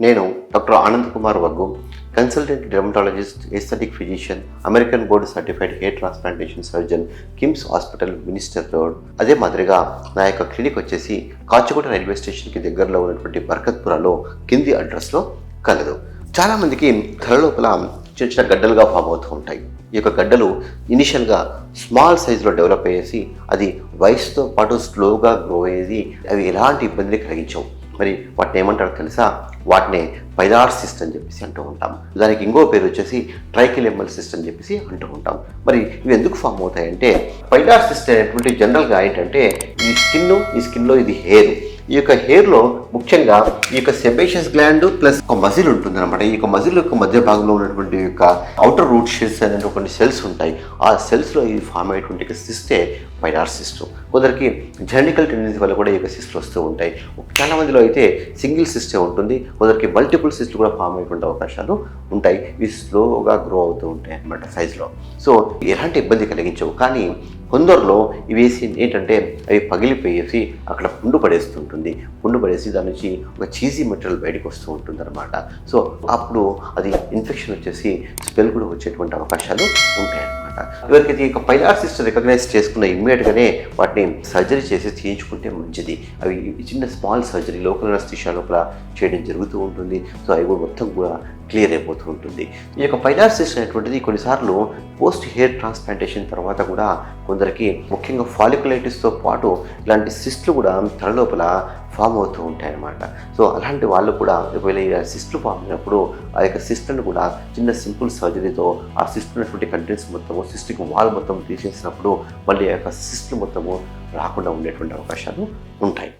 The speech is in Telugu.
నేను doctor Anand Kumar Vaggu, consultant dermatologist, aesthetic physician, American board certified hair transplantation surgeon, KIMS hospital, minister road. అదే మాదిరిగా నా యొక్క క్లినిక్ వచ్చేసి కాచిగూడ రైల్వే స్టేషన్కి దగ్గరలో ఉన్నటువంటి బర్కత్పురాలో కింది అడ్రస్లో కలదు. చాలామందికి తల లోపల చిన్న చిన్న గడ్డలుగా ఫామ్ అవుతూ ఉంటాయి. ఈ యొక్క గడ్డలు ఇనిషియల్గా స్మాల్ సైజులో డెవలప్ అయ్యేసి అది వయసుతో పాటు స్లోగా గ్రో అయ్యేది. అవి ఎలాంటి ఇబ్బందిని కలిగించవు. మరి వాటిని ఏమంటారో తెలుసా? వాటిని పైలార్ సిస్ట్ అని చెప్పేసి అంటూ ఉంటాం. దానికి ఇంకో పేరు వచ్చేసి ట్రైకిలెమల్ సిస్ట్ అని చెప్పేసి అంటూ ఉంటాం. మరి ఇవి ఎందుకు ఫామ్ అవుతాయంటే, పైలార్ సిస్ట్ అనేటువంటి జనరల్గా ఏంటంటే ఈ స్కిన్లో ఇది హెయిర్. ఈ యొక్క హెయిర్లో ముఖ్యంగా ఈ యొక్క సెబేషియస్ గ్లాండ్ ప్లస్ ఒక మజిల్ ఉంటుంది అనమాట. ఈ యొక్క మజిల్ యొక్క మధ్య భాగంలో ఉన్నటువంటి యొక్క అవుటర్ రూట్ షెల్స్ అనేటువంటి కొన్ని సెల్స్ ఉంటాయి. ఆ సెల్స్లో ఇది ఫామ్ అయ్యేటువంటి సిస్టే పైలార్ సిస్ట్. కొందరికి జెనెటికల్ టెండెన్సీ వల్ల కూడా ఈ యొక్క సిస్ట్లు వస్తూ ఉంటాయి. చాలా మందిలో అయితే సింగిల్ సిస్టే ఉంటుంది. కొందరికి మల్టిపుల్ సిస్ట్లు కూడా ఫామ్ అయ్యేటువంటి అవకాశాలు ఉంటాయి. ఇవి స్లోగా గ్రో అవుతూ ఉంటాయి అన్నమాట సైజులో. సో ఎలాంటి ఇబ్బంది కలిగించవు. కానీ కొందరిలో ఇవి వేసి ఏంటంటే అవి పగిలిపోయేసి అక్కడ పుండు పడేస్తుంటుంది. పుండు పడేసి దాని నుంచి ఒక చీజీ మెటీరియల్ బయటకు వస్తూ ఉంటుంది అనమాట. సో అప్పుడు అది ఇన్ఫెక్షన్ వచ్చేసి స్మెల్ కూడా వచ్చేటువంటి అవకాశాలు ఉంటాయన్నమాట. ఎవరికైతే ఈ పైలార్ సిస్ట్ రికగ్నైజ్ చేసుకున్న ఇమ్మీడియట్గానే వాటిని సర్జరీ చేసి చేయించుకుంటే మంచిది. అవి చిన్న స్మాల్ సర్జరీ లోకల్ అనస్థీషియా లోపల చేయడం జరుగుతూ ఉంటుంది. సో అవి కూడా మొత్తం కూడా క్లియర్ అయిపోతూ ఉంటుంది. ఈ యొక్క పైలార్ సిస్ట్ అనేటువంటిది కొన్నిసార్లు పోస్ట్ హెయిర్ ట్రాన్స్ప్లాంటేషన్ తర్వాత కూడా కొందరికి ముఖ్యంగా ఫాలికులైటిస్తో పాటు ఇలాంటి సిస్ట్లు కూడా తల లోపల ఫామ్ అవుతూ ఉంటాయి అన్నమాట. సో అలాంటి వాళ్ళు కూడా ఒకవేళ ఈ సిస్ట్లు ఫామ్ అయినప్పుడు ఆ యొక్క సిస్ట్లను కూడా చిన్న సింపుల్ సర్జరీతో ఆ సిస్ట్ ఉన్నటువంటి కంటెంట్స్ మొత్తము సిస్ట్కి వాల్ మొత్తం తీసేసినప్పుడు మళ్ళీ ఆ యొక్క సిస్ట్లు మొత్తము రాకుండా ఉండేటువంటి అవకాశాలు ఉంటాయి.